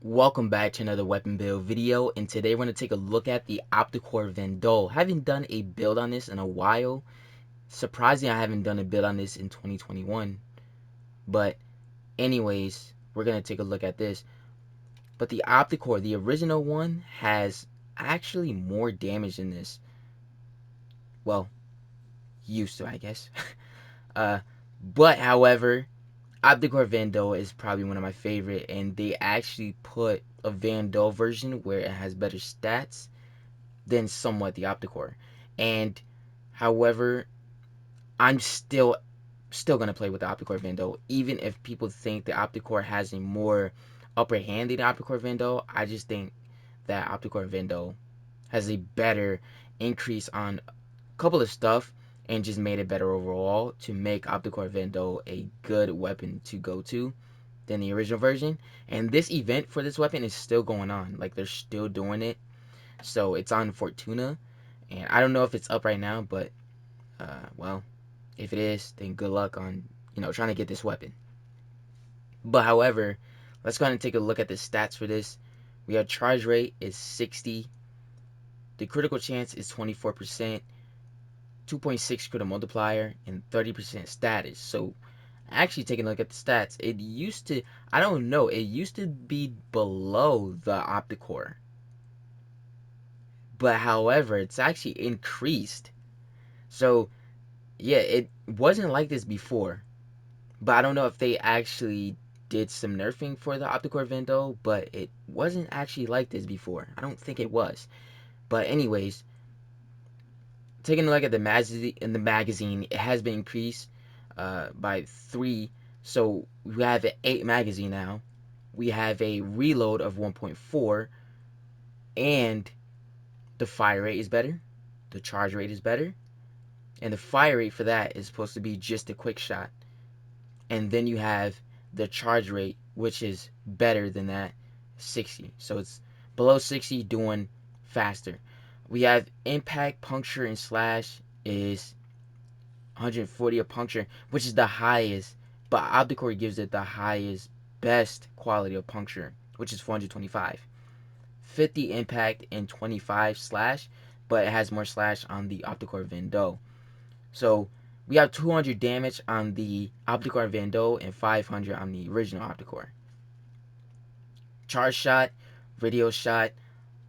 Welcome back to another weapon build video, and today we're going to take a look at the Opticor Vandal. Haven't done a build on this in a while. Surprisingly, I haven't done a build on this in 2021. But anyways, we're going to take a look at this. But the Opticor, the original one, has actually more damage than this. Well, used to, I guess. But however, Opticor Vandal is probably one of my favorite, and they actually put a Vandal version where it has better stats than somewhat the Opticor. And however, I'm still gonna play with the Opticor Vandal, even if people think the Opticor has a more upper hand than the Opticor Vandal. I just think that Opticor Vandal has a better increase on a couple of stuff and just made it better overall to make Opticor Vandal a good weapon to go to than the original version. And this event for this weapon is still going on. Like, they're still doing it. So it's on Fortuna. And I don't know if it's up right now, but well, if it is, then good luck on trying to get this weapon. But however, let's go ahead and take a look at the stats for this. We have charge rate is 60. The critical chance is 24%. 2.6 critical multiplier and 30% status. So actually taking a look at the stats, it used to, I don't know, it used to be below the Opticor. But however, it's actually increased. So yeah, it wasn't like this before. But I don't know if they actually did some nerfing for the Opticor Vandal, but it wasn't actually like this before. I don't think it was. But anyways, taking a look at the magazine, it has been increased by 3. So we have an 8 magazine now. We have a reload of 1.4, and the fire rate is better. The charge rate is better. And the fire rate for that is supposed to be just a quick shot. And then you have the charge rate, which is better than that, 60. So it's below 60, doing faster. We have impact, puncture, and slash is 140 of puncture, which is the highest. But Opticor gives it the highest, best quality of puncture, which is 425. 50 impact and 25 slash, but it has more slash on the Opticor Vandal. So we have 200 damage on the Opticor Vandal and 500 on the original Opticor. Charge shot, radio shot,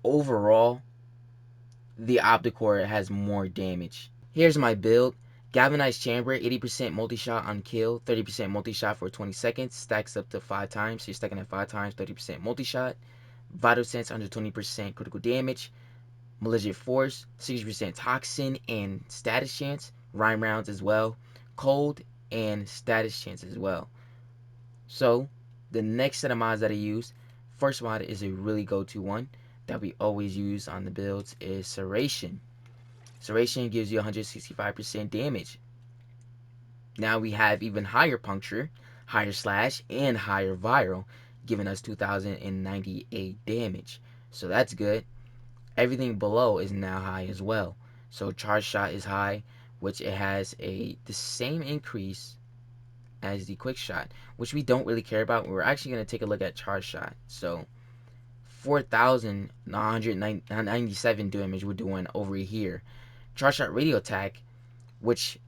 overall, the Opticor has more damage. Here's my build. Galvanized chamber, 80% multi-shot on kill, 30% multi-shot for 20 seconds, stacks up to 5 times, so you're stacking at 5 times, 30% multi-shot. Vital sense, 120% critical damage. Malignant force, 60% toxin and status chance. Rhyme rounds as well. Cold and status chance as well. So, the next set of mods that I use, first mod is a really go-to one that we always use on the builds is Serration. Serration gives you 165% damage. Now we have even higher puncture, higher slash, and higher viral, giving us 2098 damage. So that's good. Everything below is now high as well. So charge shot is high, which it has the same increase as the quick shot, which we don't really care about. We're actually going to take a look at charge shot. So 4,997 damage we're doing over here. Charge shot radio attack, which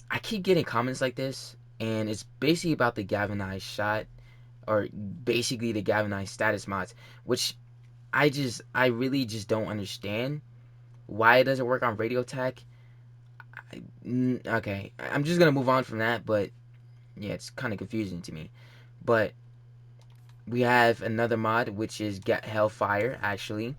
I keep getting comments like this, and it's basically about the galvanized shot, or basically the galvanized status mods, which I really just don't understand why it doesn't work on radio attack. Okay, I'm just gonna move on from that, but yeah, it's kind of confusing to me. But we have another mod, which is Get Hellfire. Actually,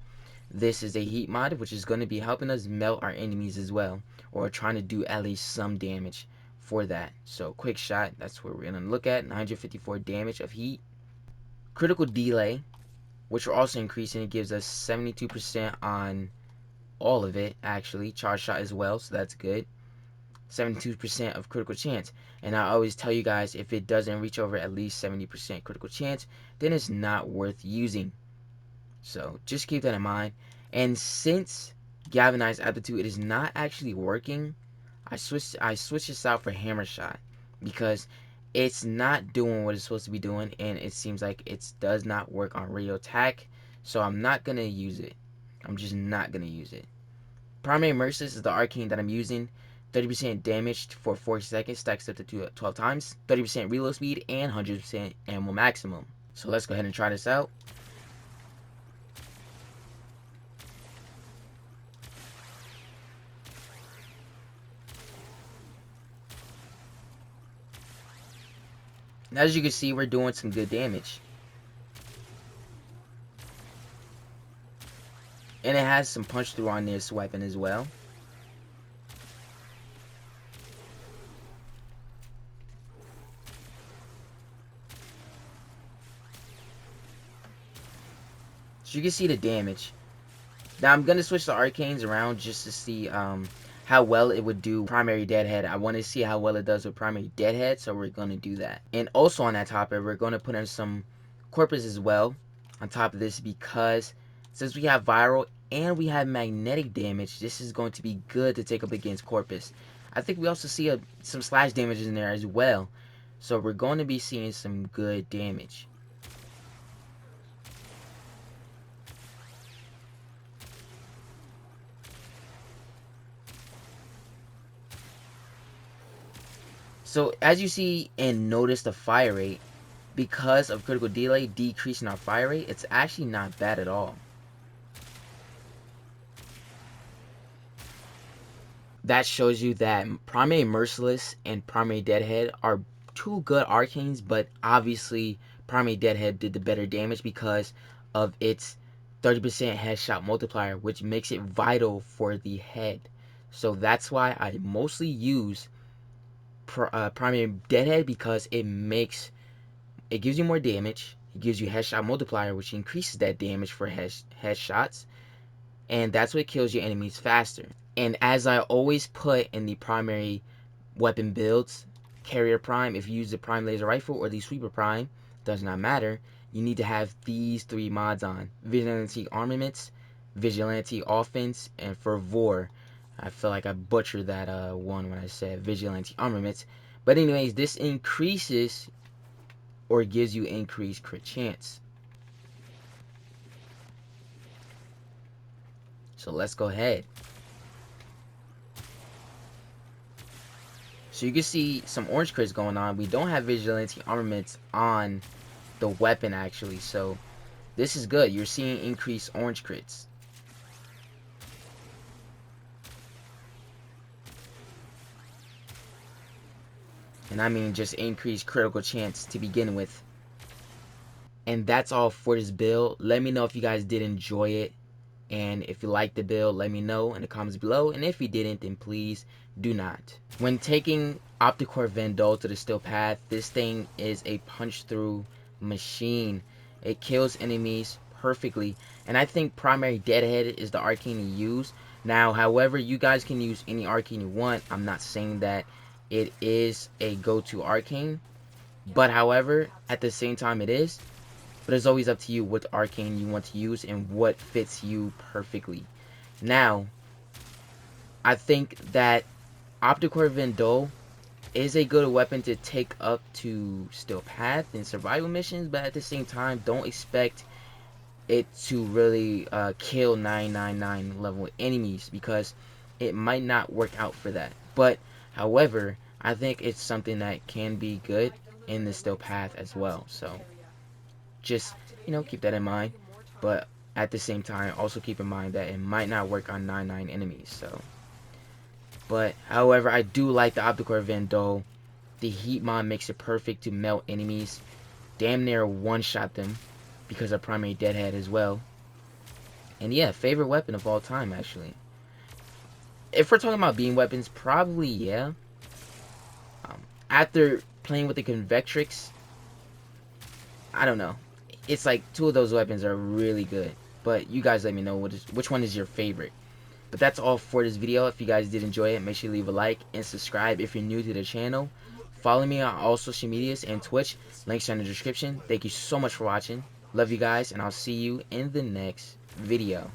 this is a heat mod, which is going to be helping us melt our enemies as well, or trying to do at least some damage for that. So quick shot, that's where we're gonna look at. 954 damage of heat. Critical delay, which we're also increasing. It gives us 72% on all of it, actually. Charge shot as well, so that's good. 72% of critical chance. And I always tell you guys, if it doesn't reach over at least 70% critical chance, then it's not worth using. So just keep that in mind. And since galvanized aptitude, it is not actually working, I switched this out for hammer shot, because it's not doing what it's supposed to be doing, and it seems like it does not work on radio attack, so I'm not gonna use it. I'm just not gonna use it. Primary Merciless is the arcane that I'm using. 30% damage for 40 seconds, stacks up to 12 times, 30% reload speed, and 100% ammo maximum. So let's go ahead and try this out. And as you can see, we're doing some good damage. And it has some punch through on this weapon as well. So you can see the damage. Now I'm gonna switch the arcanes around just to see how well it would do primary deadhead. I want to see how well it does with primary deadhead, so we're gonna do that. And also on that topic, we're gonna put in some corpus as well on top of this, because since we have viral and we have magnetic damage, this is going to be good to take up against corpus. I think we also see some slash damage in there as well, so we're going to be seeing some good damage. So as you see and notice the fire rate, because of critical delay decreasing our fire rate, it's actually not bad at all. That shows you that Primary Merciless and Primary Deadhead are two good arcanes, but obviously Primary Deadhead did the better damage because of its 30% headshot multiplier, which makes it vital for the head. So that's why I mostly use Primary Deadhead, because it gives you more damage. It gives you headshot multiplier, which increases that damage for headshots, and that's what kills your enemies faster. And as I always put in the primary weapon builds, carrier prime, if you use the prime laser rifle or the sweeper prime, does not matter. You need to have these three mods on: vigilante armaments, vigilante offense, and fervor. I feel like I butchered that one when I said vigilante armaments. But anyways, this increases or gives you increased crit chance. So let's go ahead. So you can see some orange crits going on. We don't have vigilante armaments on the weapon actually, so this is good. You're seeing increased orange crits. And I mean just increased critical chance to begin with. And that's all for this build. Let me know if you guys did enjoy it. And if you liked the build, let me know in the comments below. And if you didn't, then please do not. When taking Opticor Vandal to the steel path, this thing is a punch through machine. It kills enemies perfectly. And I think primary deadhead is the arcane to use. Now, however, you guys can use any arcane you want. I'm not saying that it is a go-to arcane, but however, at the same time it is. But it's always up to you what arcane you want to use and what fits you perfectly. Now, I think that Opticor Vandal is a good weapon to take up to Steel Path and survival missions, but at the same time, don't expect it to really kill 999 level enemies, because it might not work out for that. But however, I think it's something that can be good in the Steel Path as well. So just, keep that in mind. But at the same time, also keep in mind that it might not work on 999 enemies. So, but however, I do like the Opticor Vandal. The heat mod makes it perfect to melt enemies, damn near one-shot them because of primary deadhead as well. And yeah, favorite weapon of all time actually. If we're talking about beam weapons, probably yeah. After playing with the Convectrix, I don't know. It's like two of those weapons are really good. But you guys let me know which one is your favorite. But that's all for this video. If you guys did enjoy it, make sure you leave a like and subscribe if you're new to the channel. Follow me on all social medias and Twitch. Links are in the description. Thank you so much for watching. Love you guys, and I'll see you in the next video.